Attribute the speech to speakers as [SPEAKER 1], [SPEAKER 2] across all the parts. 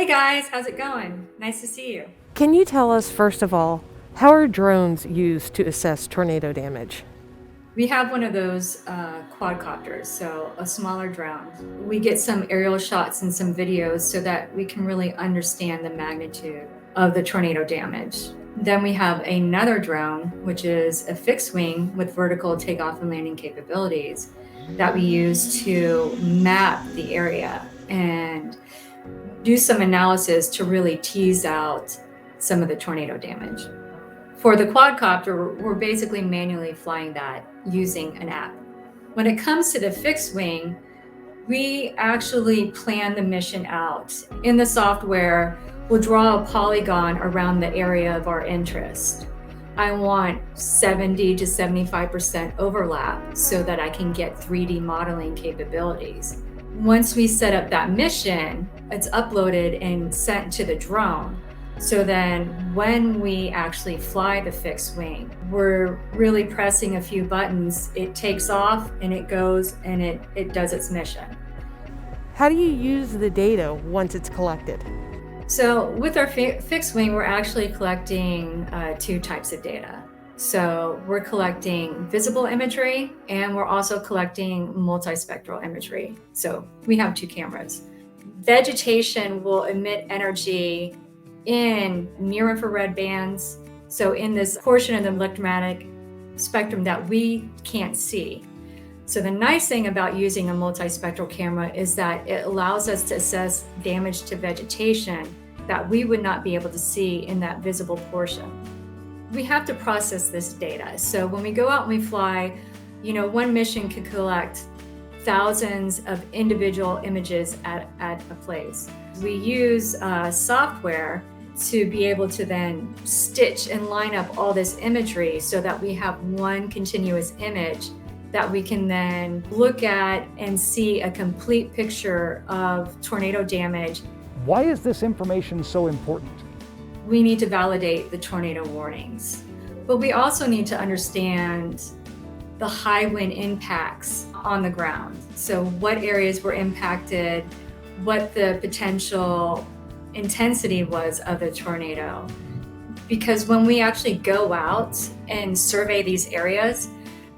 [SPEAKER 1] Hey guys, how's it going? Nice to see you.
[SPEAKER 2] Can you tell us, first of all, how are drones used to assess tornado damage?
[SPEAKER 1] We have one of those quadcopters, so a smaller drone. We get some aerial shots and some videos so that we can really understand the magnitude of the tornado damage. Then we have another drone, which is a fixed wing with vertical takeoff and landing capabilities that we use to map the area and do some analysis to really tease out some of the tornado damage. For the quadcopter, we're basically manually flying that using an app. When it comes to the fixed wing, we actually plan the mission out. In the software, we'll draw a polygon around the area of our interest. I want 70 to 75% overlap so that I can get 3D modeling capabilities. Once we set up that mission, it's uploaded and sent to the drone. So then when we actually fly the fixed wing, we're really pressing a few buttons. It takes off and it goes and it does its mission.
[SPEAKER 2] How do you use the data once it's collected?
[SPEAKER 1] So with our fixed wing, we're actually collecting two types of data. So we're collecting visible imagery and we're also collecting multispectral imagery. So we have two cameras. Vegetation will emit energy in near infrared bands. So in this portion of the electromagnetic spectrum that we can't see. So the nice thing about using a multispectral camera is that it allows us to assess damage to vegetation that we would not be able to see in that visible portion. We have to process this data. So when we go out and we fly, one mission could collect thousands of individual images at a place. We use software to be able to then stitch and line up all this imagery so that we have one continuous image that we can then look at and see a complete picture of tornado damage.
[SPEAKER 3] Why is this information so important?
[SPEAKER 1] We need to validate the tornado warnings, but we also need to understand the high wind impacts on the ground. So what areas were impacted, what the potential intensity was of the tornado. Because when we actually go out and survey these areas,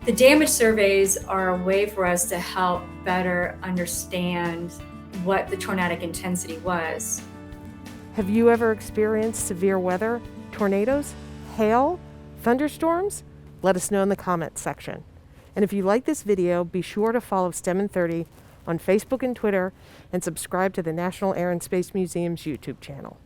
[SPEAKER 1] the damage surveys are a way for us to help better understand what the tornadic intensity was.
[SPEAKER 2] Have you ever experienced severe weather, tornadoes, hail, thunderstorms? Let us know in the comments section. And if you like this video, be sure to follow STEM in 30 on Facebook and Twitter, and subscribe to the National Air and Space Museum's YouTube channel.